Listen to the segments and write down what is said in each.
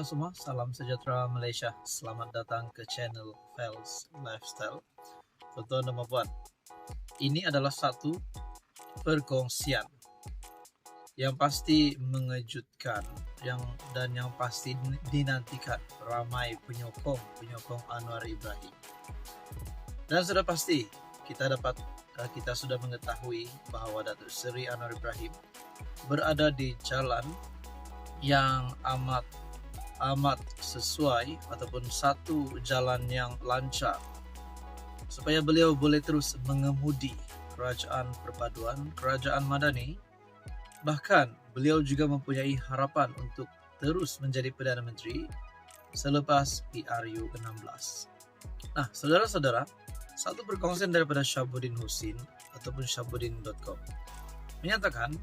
Halo semua, salam sejahtera Malaysia. Selamat datang ke channel Fels Lifestyle. Tuan-tuan dan puan, ini adalah satu perkongsian yang pasti mengejutkan dan yang pasti dinantikan ramai penyokong Anwar Ibrahim. Dan sudah pasti kita sudah mengetahui bahwa Datuk Seri Anwar Ibrahim berada di jalan yang amat sesuai ataupun satu jalan yang lancar supaya beliau boleh terus mengemudi kerajaan perpaduan, kerajaan madani. Bahkan beliau juga mempunyai harapan untuk terus menjadi Perdana Menteri selepas PRU 16. Nah, saudara-saudara, satu perkongsian daripada Syabuddin Husin ataupun syabuddin.com menyatakan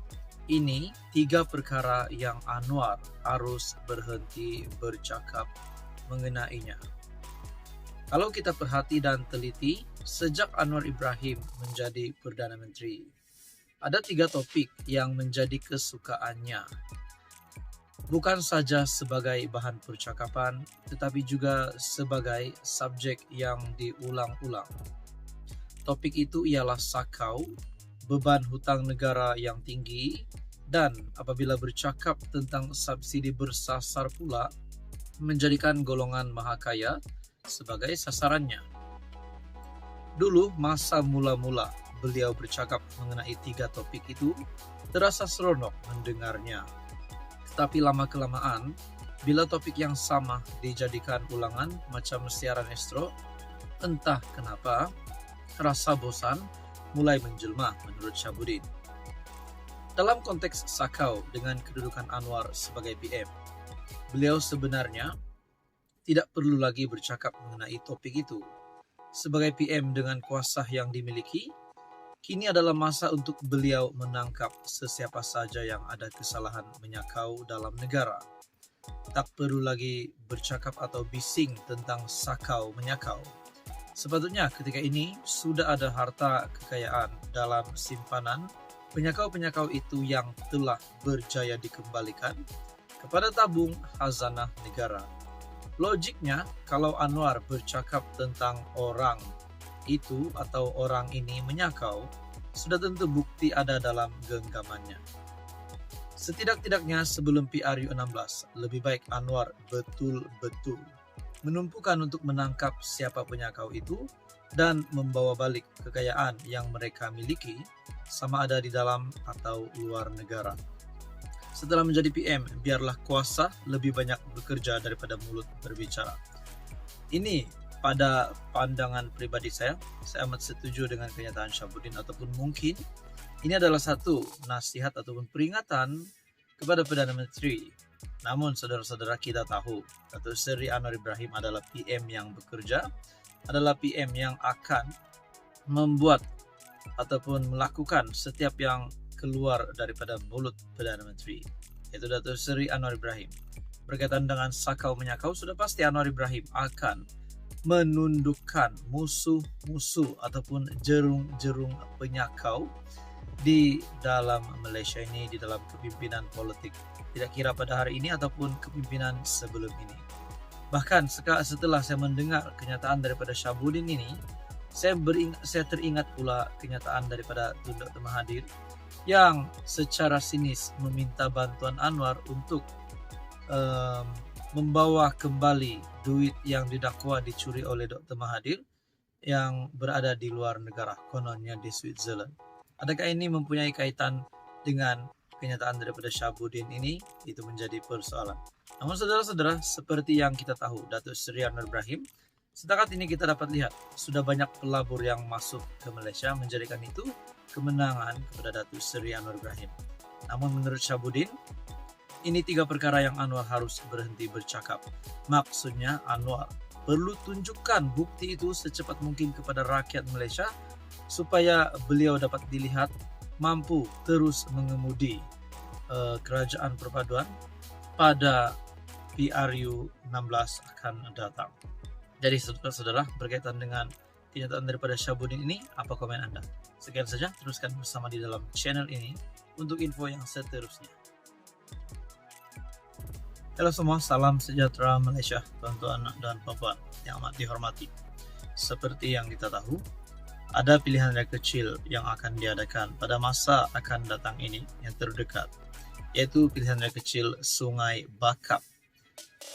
ini 3 perkara yang Anwar harus berhenti bercakap mengenainya. Kalau kita perhati dan teliti, sejak Anwar Ibrahim menjadi Perdana Menteri, ada 3 topik yang menjadi kesukaannya. Bukan saja sebagai bahan percakapan, tetapi juga sebagai subjek yang diulang-ulang. Topik itu ialah sakau, beban hutang negara yang tinggi, dan apabila bercakap tentang subsidi bersasar pula, menjadikan golongan mahakaya sebagai sasarannya. Dulu masa mula-mula beliau bercakap mengenai 3 topik itu, terasa seronok mendengarnya. Tetapi lama-kelamaan, bila topik yang sama dijadikan ulangan macam siaran estro, entah kenapa, rasa bosan mulai menjelma menurut Syabuddin. Dalam konteks sakau dengan kedudukan Anwar sebagai PM, beliau sebenarnya tidak perlu lagi bercakap mengenai topik itu. Sebagai PM dengan kuasa yang dimiliki, kini adalah masa untuk beliau menangkap sesiapa saja yang ada kesalahan menyakau dalam negara. Tak perlu lagi bercakap atau bising tentang sakau menyakau. Sepatutnya ketika ini sudah ada harta kekayaan dalam simpanan penyakau-penyakau itu yang telah berjaya dikembalikan kepada tabung khazanah negara. Logiknya, kalau Anwar bercakap tentang orang itu atau orang ini menyakau, sudah tentu bukti ada dalam genggamannya. Setidak-tidaknya sebelum PRU 16, lebih baik Anwar betul-betul menumpukan untuk menangkap siapa penyakau itu dan membawa balik kekayaan yang mereka miliki, sama ada di dalam atau luar negara. Setelah menjadi PM, biarlah kuasa lebih banyak bekerja daripada mulut berbicara. Ini pada pandangan pribadi saya amat setuju dengan kenyataan Syabuddin, ataupun mungkin ini adalah satu nasihat ataupun peringatan kepada Perdana Menteri. Namun saudara-saudara, kita tahu Datuk Seri Anwar Ibrahim adalah PM yang bekerja, adalah PM yang akan membuat ataupun melakukan setiap yang keluar daripada mulut Perdana Menteri, yaitu Datuk Seri Anwar Ibrahim. Berkaitan dengan sakau menyakau, sudah pasti Anwar Ibrahim akan menundukkan musuh-musuh ataupun jerung-jerung penyakau di dalam Malaysia ini, di dalam kepimpinan politik, tidak kira pada hari ini ataupun kepimpinan sebelum ini. Bahkan setelah saya mendengar kenyataan daripada Syabuddin ini, saya teringat pula kenyataan daripada Tun Dr. Mahathir yang secara sinis meminta bantuan Anwar untuk membawa kembali duit yang didakwa dicuri oleh Dr. Mahathir yang berada di luar negara, kononnya di Switzerland. Adakah ini mempunyai kaitan dengan kenyataan daripada Syabuddin ini? Itu menjadi persoalan. Namun saudara-saudara, seperti yang kita tahu, Datuk Seri Anwar Ibrahim, setakat ini kita dapat lihat sudah banyak pelabur yang masuk ke Malaysia, menjadikan itu kemenangan kepada Datuk Seri Anwar Ibrahim. Namun menurut Syabuddin, ini 3 perkara yang Anwar harus berhenti bercakap. Maksudnya Anwar perlu tunjukkan bukti itu secepat mungkin kepada rakyat Malaysia supaya beliau dapat dilihat mampu terus mengemudi kerajaan perpaduan pada PRU 16 akan datang. Jadi saudara-saudara, berkaitan dengan kenyataan daripada Syabuddin ini, apa komen Anda? Sekian saja, teruskan bersama di dalam channel ini untuk info yang seterusnya. Halo semua, salam sejahtera Malaysia, tuan-tuan dan puan-puan yang amat dihormati. Seperti yang kita tahu, ada pilihan raya kecil yang akan diadakan pada masa akan datang ini yang terdekat, yaitu pilihan raya kecil Sungai Bakap.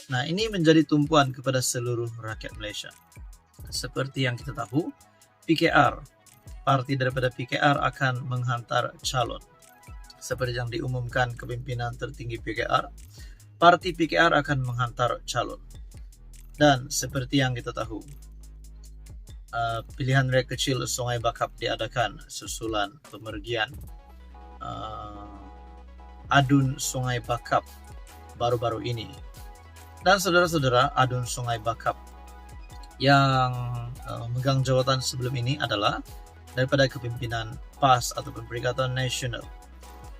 Nah, ini menjadi tumpuan kepada seluruh rakyat Malaysia. Seperti yang kita tahu, PKR, parti daripada PKR akan menghantar calon. Seperti yang diumumkan kepimpinan tertinggi PKR, parti PKR akan menghantar calon. Dan seperti yang kita tahu, pilihan raya kecil Sungai Bakap diadakan susulan pemergian Adun Sungai Bakap baru-baru ini. Dan saudara-saudara, Adun Sungai Bakap yang memegang jawatan sebelum ini adalah daripada kepimpinan PAS atau Perikatan Nasional.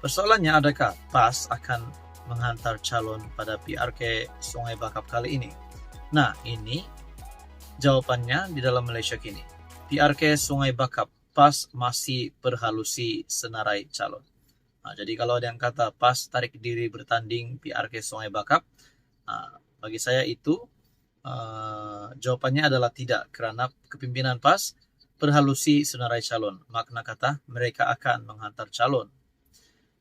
Persoalannya, adakah PAS akan menghantar calon pada PRK Sungai Bakap kali ini? Nah, ini jawabannya di dalam Malaysia kini. PRK Sungai Bakap, PAS masih perhalusi senarai calon. Nah, jadi kalau ada yang kata PAS tarik diri bertanding PRK Sungai Bakap, bagi saya itu jawabannya adalah tidak, kerana kepimpinan PAS perhalusi senarai calon. Makna kata mereka akan menghantar calon.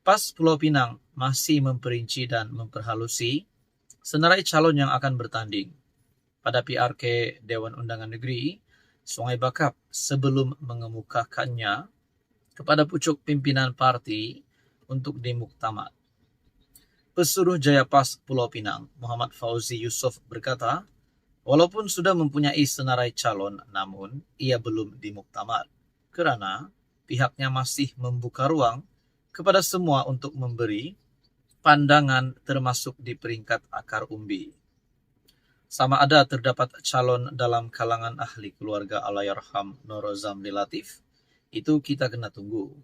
PAS Pulau Pinang masih memperinci dan memperhalusi senarai calon yang akan bertanding pada PRK Dewan Undangan Negeri Sungai Bakap sebelum mengemukakannya kepada pucuk pimpinan parti untuk dimuktamad. Pesuruh Jaya PAS Pulau Pinang, Muhammad Fauzi Yusof berkata, walaupun sudah mempunyai senarai calon, namun ia belum dimuktamad kerana pihaknya masih membuka ruang kepada semua untuk memberi pandangan termasuk di peringkat akar umbi. Sama ada terdapat calon dalam kalangan ahli keluarga Allahyarham Nur Zamri Latif, itu kita kena tunggu.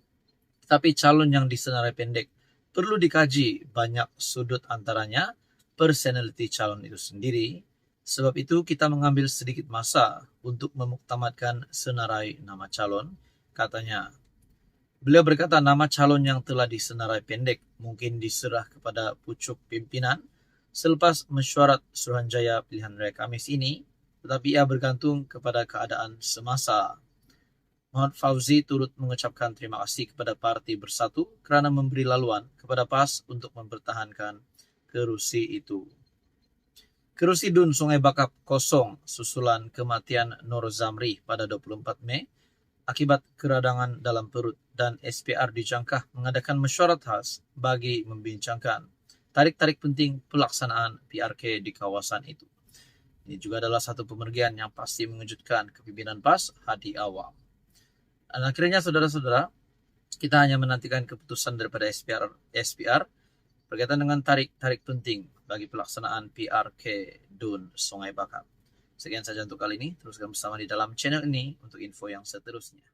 Tapi calon yang disenarai pendek perlu dikaji banyak sudut, antaranya personality calon itu sendiri. Sebab itu kita mengambil sedikit masa untuk memuktamadkan senarai nama calon, katanya. Beliau berkata nama calon yang telah disenarai pendek mungkin diserah kepada pucuk pimpinan selepas mesyuarat Suruhanjaya pilihan raya Khamis ini, tetapi ia bergantung kepada keadaan semasa. Muhammad Fauzi turut mengucapkan terima kasih kepada Parti Bersatu kerana memberi laluan kepada PAS untuk mempertahankan kerusi itu. Kerusi DUN Sungai Bakap kosong susulan kematian Nur Zamri pada 24 Mei akibat keradangan dalam perut, dan SPR dijangka mengadakan mesyuarat khas bagi membincangkan tarik-tarik penting pelaksanaan PRK di kawasan itu. Ini juga adalah satu pemergian yang pasti mengejutkan kepimpinan PAS Hadi Awam. Dan akhirnya saudara-saudara, kita hanya menantikan keputusan daripada SPR berkaitan dengan tarik-tarik penting bagi pelaksanaan PRK DUN Sungai Bakap. Sekian saja untuk kali ini. Teruskan bersama di dalam channel ini untuk info yang seterusnya.